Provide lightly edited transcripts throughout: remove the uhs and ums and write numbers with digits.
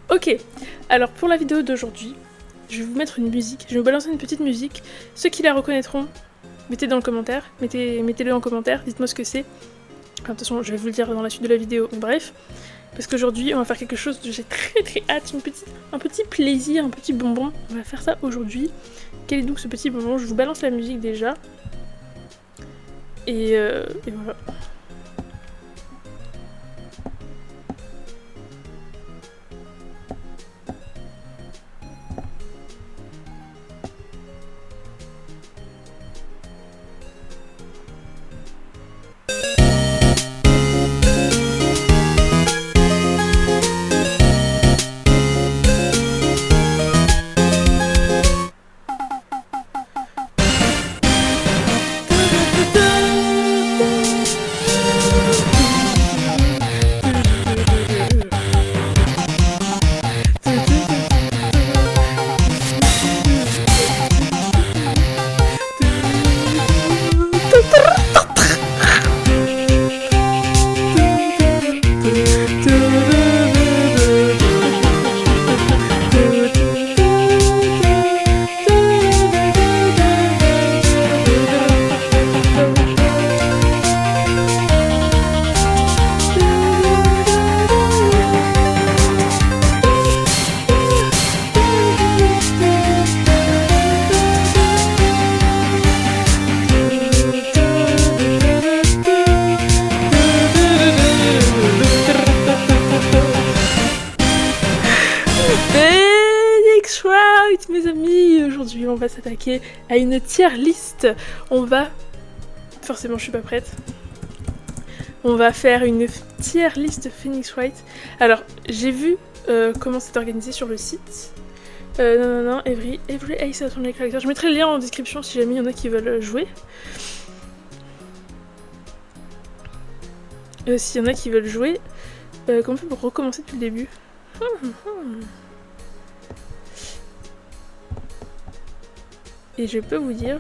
Ok, alors pour la vidéo d'aujourd'hui, je vais vous mettre une musique, je vais vous balancer une petite musique. Ceux qui la reconnaîtront, mettez dans le commentaire, mettez-le en commentaire, dites-moi ce que c'est. Enfin, de toute façon, je vais vous le dire dans la suite de la vidéo, mais bref. Parce qu'aujourd'hui, on va faire quelque chose dont j'ai très hâte, un petit plaisir, un petit bonbon. On va faire ça aujourd'hui. Quel est donc ce petit bonbon? Je vous balance la musique déjà. Et voilà. Phoenix Wright, mes amis, aujourd'hui on va s'attaquer à une tier list. On va... Forcément je suis pas prête. On va faire une tier list Phoenix Wright. Alors j'ai vu comment c'est organisé sur le site. Every Ace Attorney Character. Je mettrai le lien en description si jamais il y en a qui veulent jouer. S'il y en a qui veulent jouer, comment on fait pour recommencer depuis le début? Et je peux vous dire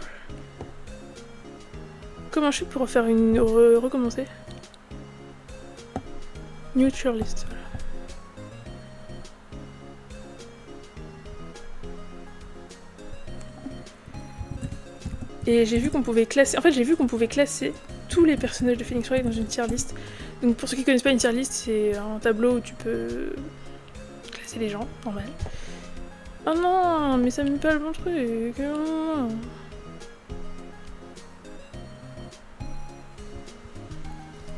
comment je fais pour refaire une recommencer. New tier list. Voilà. Et j'ai vu qu'on pouvait classer. En fait, j'ai vu qu'on pouvait classer tous les personnages de Phoenix Wright dans une tier list. Donc pour ceux qui connaissent pas une tier list, c'est un tableau où tu peux classer les gens, normal. Oh non, mais ça me met pas le bon truc. Oh.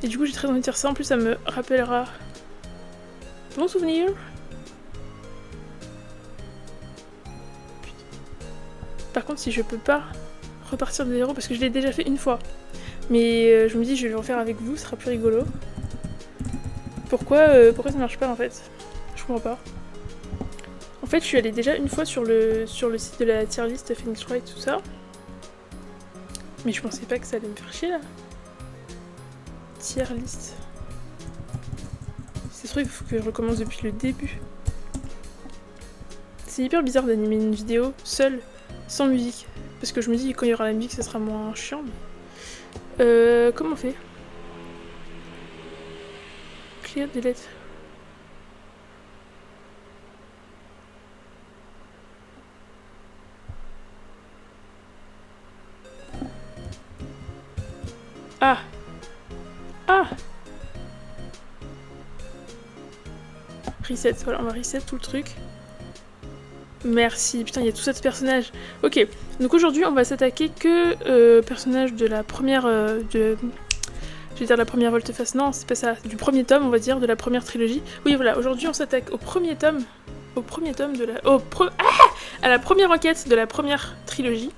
Et du coup, j'ai très envie de dire ça. En plus, ça me rappellera mon souvenir. Putain. Par contre, si je peux pas repartir de zéro, parce que je l'ai déjà fait une fois, mais je me dis, je vais le refaire avec vous, ce sera plus rigolo. Pourquoi ça marche pas en fait? Je comprends pas. En fait, je suis allée déjà une fois sur le site de la tier list Phoenix Wright, tout ça. Mais je pensais pas que ça allait me faire chier là. Tier list. C'est sûr qu'il faut que je recommence depuis le début. C'est hyper bizarre d'animer une vidéo seule, sans musique. Parce que je me dis que quand il y aura la musique, ça sera moins chiant. Mais... comment on fait? Clear, delete. Ah! Ah! Reset, voilà, on va reset tout le truc. Merci, putain, il y a tout ça de personnages. Ok, donc aujourd'hui, on va s'attaquer que personnages de la première... je vais dire la première volte-face, non, c'est pas ça. Du premier tome, on va dire, de la première trilogie. Oui, voilà, aujourd'hui, on s'attaque au premier tome. Au premier tome de la... à la première enquête de la première trilogie.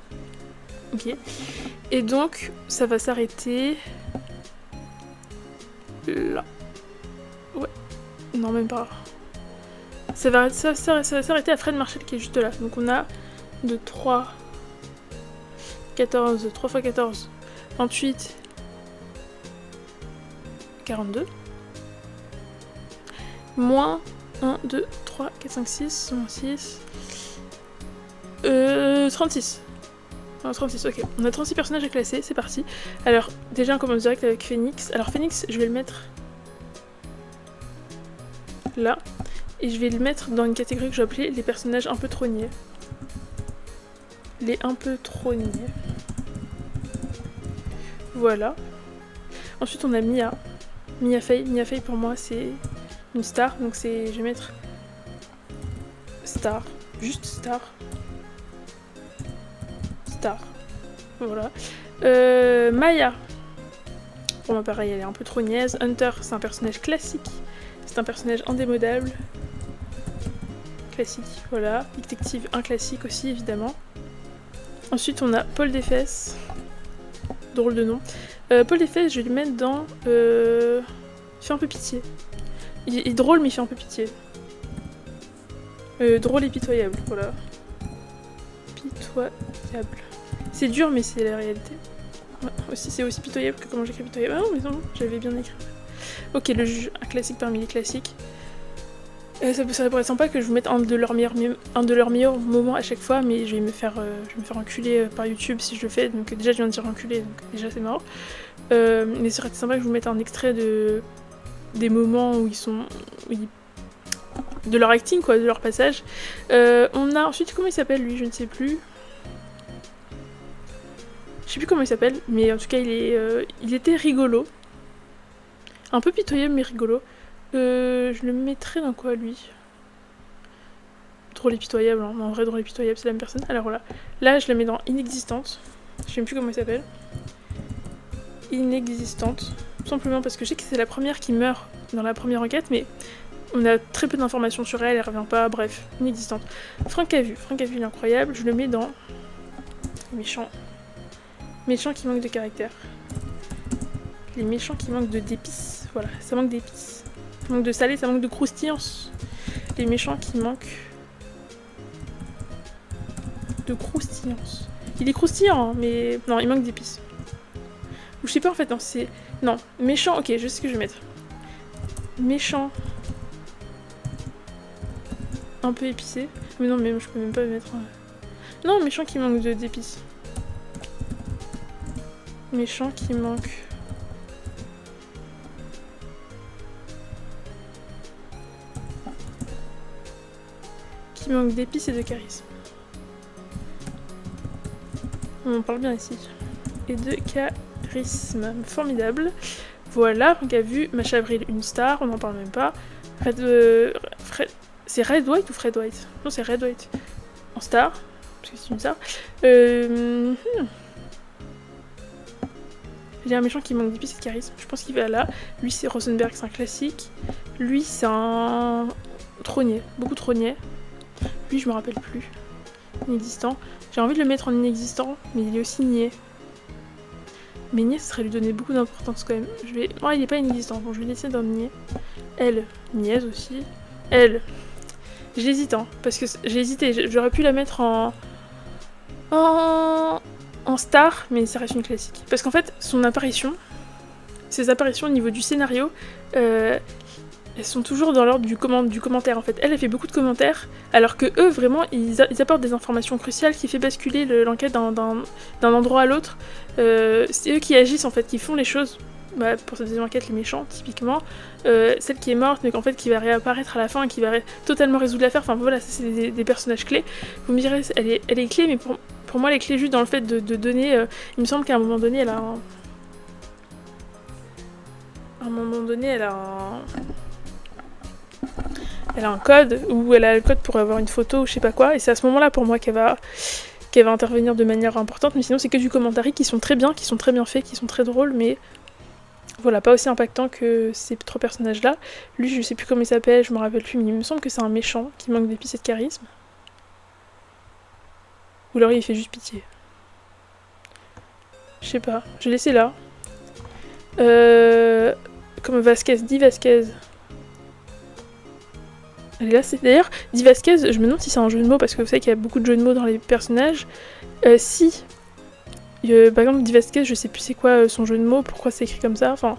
Ok. Et donc, ça va s'arrêter... là. Ouais. Non, même pas. Ça va s'arrêter à Fred Marshall qui est juste là. Donc on a de 3, 14, 3 x 14, 28, 42. Moins 1, 2, 3, 4, 5, 6, moins 6. 36. Non, 36, ok. On a 36 personnages à classer, c'est parti. Alors, déjà on commence direct avec Phoenix. Alors Phoenix, je vais le mettre là. Et je vais le mettre dans une catégorie que je vais appeler les personnages un peu trôniers. Les un peu trôniers. Voilà. Ensuite on a Mia. Mia Fey. Mia Fey pour moi c'est une star. Donc c'est, je vais mettre star. Juste star. Star. Voilà. Maya. Pour moi pareil, elle est un peu trop niaise. Hunter, c'est un personnage classique. C'est un personnage indémodable. Classique, voilà. Détective, un classique aussi, évidemment. Ensuite, on a Paul Desfesses. Drôle de nom. Paul Desfesses, je vais lui mettre dans... Il fait un peu pitié. Il est drôle, mais il fait un peu pitié. Drôle et pitoyable, voilà. Pitoyable. C'est dur, mais c'est la réalité. Ouais, c'est aussi pitoyable que comment j'écris pitoyable. Ah non, mais non, j'avais bien écrit. Ok, le juge, un classique parmi les classiques. Ça pourrait être sympa que je vous mette un de leurs meilleurs moments à chaque fois, mais je vais me faire enculer par YouTube si je le fais. Donc déjà, je viens de dire enculer, donc déjà c'est marrant. Mais ça aurait été sympa que je vous mette un extrait des moments où ils sont... de leur acting, quoi, de leur passage. On a ensuite, comment il s'appelle lui, je ne sais plus. Je sais plus comment il s'appelle, mais en tout cas il était rigolo. Un peu pitoyable mais rigolo. Je le mettrais dans quoi lui? Drôle et pitoyable, hein. En vrai drôle et pitoyable c'est la même personne. Alors voilà, là je le mets dans inexistante. Je sais plus comment il s'appelle. Inexistante. Tout simplement parce que je sais que c'est la première qui meurt dans la première enquête, mais on a très peu d'informations sur elle, elle revient pas, bref, inexistante. Franck Cavu, il est incroyable, je le mets dans méchant. Méchant qui manque de caractère. Les méchants qui manquent d'épices. Voilà, ça manque d'épices. Ça manque de salé, ça manque de croustillance. Les méchants qui manquent de croustillance. Il est croustillant, hein, mais non, il manque d'épices. Ou je sais pas en fait, non, c'est... Non, méchant, ok, je sais ce que je vais mettre. Méchant. Un peu épicé. Mais non, mais je peux même pas mettre... Non, méchant qui manque d'épices. Méchant qui manque... Qui manque d'épices et de charisme. On parle bien ici. Et de charisme. Formidable. Voilà, on a vu Masha Avril, une star, on n'en parle même pas. C'est Red White ou Fred White? Non, c'est Red White. En star, parce que c'est une star. Il y a un méchant qui manque d'épices et de charisme. Je pense qu'il va là. Lui, c'est Rosenberg, c'est un classique. Lui, c'est un trônier, beaucoup trônier. Lui, je me rappelle plus. Inexistant. J'ai envie de le mettre en inexistant, mais il est aussi niais. Mais niais, ce serait lui donner beaucoup d'importance quand même. Oh, il n'est pas inexistant. Bon, je vais laisser dans niais. Elle, niaise aussi. Elle, j'hésite, hein, parce que j'ai hésité. J'aurais pu la mettre en star, mais ça reste une classique. Parce qu'en fait, ses apparitions au niveau du scénario, elles sont toujours dans l'ordre du commentaire en fait. Elle fait beaucoup de commentaires, alors que eux vraiment ils apportent des informations cruciales qui fait basculer l'enquête d'un endroit à l'autre. C'est eux qui agissent en fait, qui font les choses. Bah, pour cette deuxième enquête, les méchants typiquement. Celle qui est morte mais qu'en fait qui va réapparaître à la fin et qui va totalement résoudre l'affaire. Enfin voilà, ça c'est des personnages clés. Vous me direz, elle est clé, mais pour moi elle est clé juste dans le fait de donner. Il me semble qu'à un moment donné elle a elle a un code, ou elle a le code pour avoir une photo ou je sais pas quoi, et c'est à ce moment-là pour moi qu'elle va intervenir de manière importante, mais sinon c'est que du commentary qui sont très bien faits, qui sont très drôles, mais voilà, pas aussi impactant que ces trois personnages-là. Lui, je sais plus comment il s'appelle, je me rappelle plus, mais il me semble que c'est un méchant qui manque d'épices et de charisme. Ou alors il fait juste pitié. Je sais pas, je vais laisser là. Comme Vasquez, dit Vasquez. Elle est là, c'est d'ailleurs, Di Vasquez, je me demande si c'est un jeu de mots, parce que vous savez qu'il y a beaucoup de jeux de mots dans les personnages. Par exemple, Di Vasquez, je sais plus c'est quoi son jeu de mots, pourquoi c'est écrit comme ça, enfin...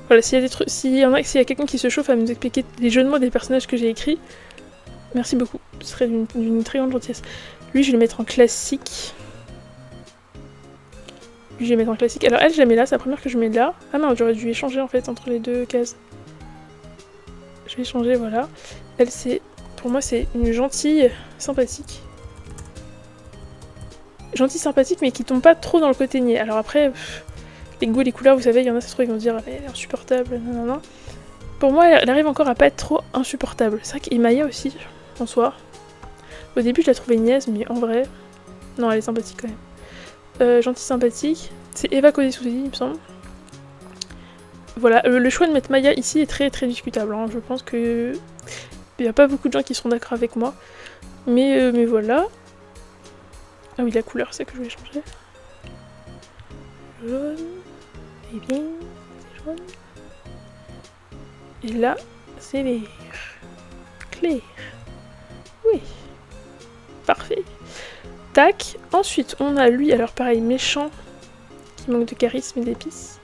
Voilà, s'il y a quelqu'un qui se chauffe à nous expliquer les jeux de mots des personnages que j'ai écrits, merci beaucoup, ce serait d'une très grande gentillesse. Lui, je vais le mettre en classique. Alors elle, je la mets là, c'est la première que je mets là. Ah non, j'aurais dû échanger en fait entre les deux cases. Je vais changer, voilà. Elle, c'est, pour moi, c'est une gentille, sympathique. Gentille, sympathique, mais qui tombe pas trop dans le côté niais. Alors après, les goûts et les couleurs, vous savez, il y en a, ça se trouve, ils vont se dire, elle est insupportable, non. Pour moi, elle arrive encore à pas être trop insupportable. C'est vrai qu'Imaya aussi, en soi. Au début, je la trouvais niaise, mais en vrai... Non, elle est sympathique quand même. Gentille, sympathique. C'est Eva Kodesouzi, il me semble. Voilà, le choix de mettre Maya ici est très très discutable. Hein. Je pense que... Il n'y a pas beaucoup de gens qui seront d'accord avec moi. Mais voilà. Ah oui, la couleur, c'est que je vais changer. Jaune. Et bien, c'est jaune. Et là, c'est vert. Clair. Oui. Parfait. Tac. Ensuite, on a lui, alors pareil, méchant, qui manque de charisme et d'épices.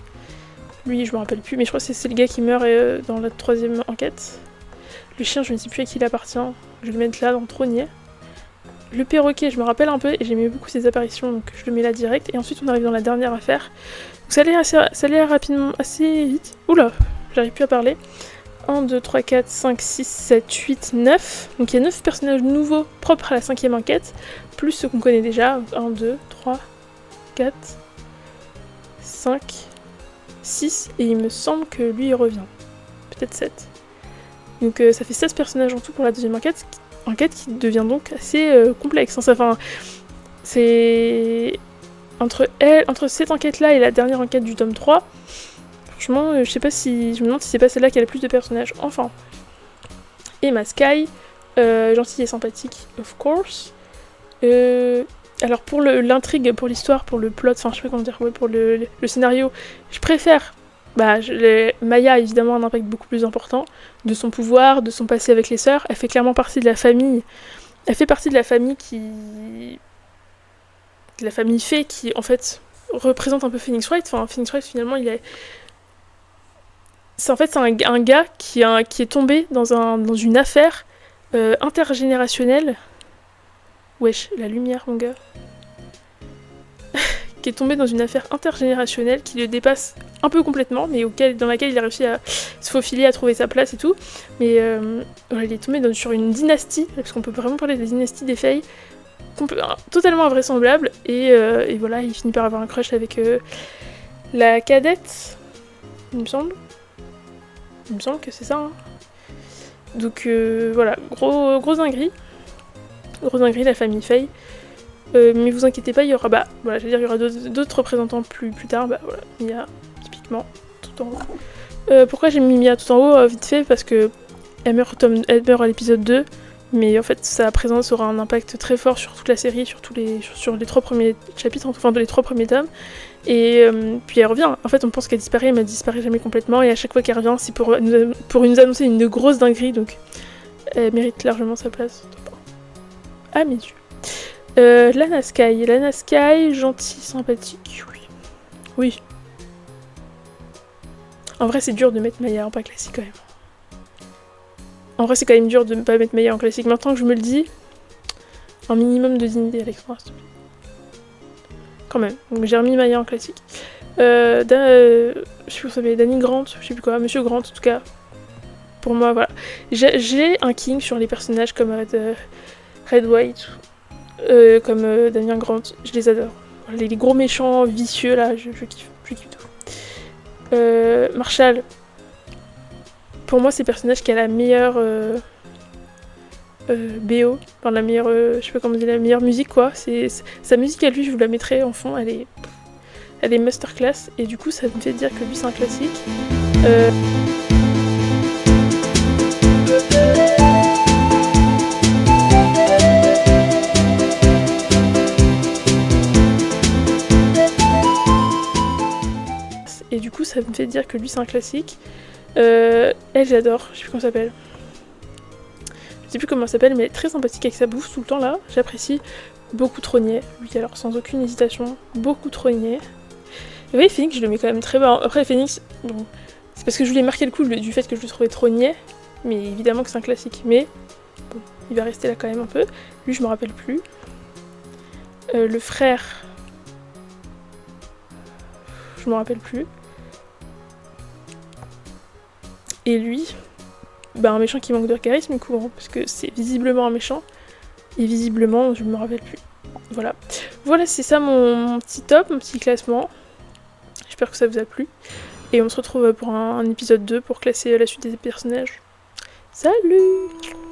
Lui, je me rappelle plus, mais je crois que c'est le gars qui meurt dans la 3e enquête. Le chien, je ne sais plus à qui il appartient. Je vais le mettre là, dans le trônier. Le perroquet, je me rappelle un peu, et j'aimais beaucoup ses apparitions, donc je le mets là direct. Et ensuite, on arrive dans la dernière affaire. Donc, ça allait rapidement, assez vite. Oula, j'arrive plus à parler. 1, 2, 3, 4, 5, 6, 7, 8, 9. Donc il y a 9 personnages nouveaux propres à la 5e enquête, plus ceux qu'on connaît déjà. 1, 2, 3, 4, 5, 6. Et il me semble que lui il revient. Peut-être 7. Donc ça fait 16 personnages en tout pour la 2e enquête. Enquête qui devient donc assez complexe. Hein. Enfin, c'est... Entre cette enquête-là et la dernière enquête du tome 3... Franchement, je sais pas si... Je me demande si c'est pas celle-là qui a le plus de personnages. Enfin. Emma Sky, gentille et sympathique, of course. Alors pour l'intrigue, pour l'histoire, pour le plot, enfin je sais pas comment dire, ouais, pour le scénario, je préfère... Maya a évidemment un impact beaucoup plus important, de son pouvoir, de son passé avec les sœurs. Elle fait clairement partie de la famille. Elle fait partie de la famille qui... De la famille fée qui, en fait, représente un peu Phoenix Wright. Enfin, Phoenix Wright, finalement, il est... C'est un gars qui est tombé dans une affaire intergénérationnelle. Wesh, la lumière, mon gars. Qui est tombé dans une affaire intergénérationnelle qui le dépasse un peu complètement, mais dans laquelle il a réussi à se faufiler, à trouver sa place et tout. Mais il est tombé sur une dynastie, parce qu'on peut vraiment parler de la dynastie des Fae, totalement invraisemblable. Et voilà, il finit par avoir un crush avec la cadette, il me semble. Il me semble que c'est ça. Hein. Donc voilà, gros dinguerie. Gros dinguerie, la famille Faye. Mais vous inquiétez pas, il y aura, il y aura d'autres représentants plus tard. Voilà, Mia, typiquement, tout en haut. Pourquoi j'ai mis Mia tout en haut, vite fait, parce que elle meurt à l'épisode 2, mais en fait sa présence aura un impact très fort sur toute la série, sur les 3 premiers chapitres, enfin les 3 premiers tomes. Et puis elle revient. En fait, on pense qu'elle disparaît, mais elle disparaît jamais complètement. Et à chaque fois qu'elle revient, c'est pour nous annoncer une grosse dinguerie. Donc, elle mérite largement sa place. Ah, mes yeux. Lana Sky, gentille, sympathique. Oui. En vrai, c'est dur de mettre Maya en pas classique quand même. En vrai, c'est quand même dur de ne pas mettre Maya en classique. Maintenant que je me le dis, un minimum de dignité, Alexandra, s'il te plaît. Quand même. Donc j'ai remis Maya en classique. Je sais plus comment ça s'appelle, Danny Grant, je sais plus quoi, Monsieur Grant en tout cas. Pour moi, voilà. J'ai un king sur les personnages comme Red White, comme Damien Grant, je les adore. Les gros méchants vicieux là, je kiffe tout. Marshall, pour moi c'est le personnage qui a la meilleure BO, enfin la meilleure, je sais pas comment dire, la meilleure musique quoi. Sa musique à lui, je vous la mettrai en fond, elle est masterclass et du coup ça me fait dire que lui c'est un classique. Et du coup ça me fait dire que lui c'est un classique. Elle j'adore, je sais plus comment ça s'appelle. Je sais plus comment elle s'appelle, mais très sympathique avec sa bouffe tout le temps là, j'apprécie. Beaucoup trônier, lui alors sans aucune hésitation, beaucoup trônier. Et oui, Phoenix je le mets quand même très bas. Après Phoenix, bon, c'est parce que je voulais marquer le coup du fait que je le trouvais trônier, mais évidemment que c'est un classique, mais bon, il va rester là quand même un peu. Lui je me rappelle plus. Le frère, je me rappelle plus. Et lui, un méchant qui manque de charisme, courant, parce que c'est visiblement un méchant, et visiblement, je me rappelle plus. Voilà. Voilà, c'est ça mon petit top, mon petit classement. J'espère que ça vous a plu. Et on se retrouve pour un épisode 2 pour classer la suite des personnages. Salut!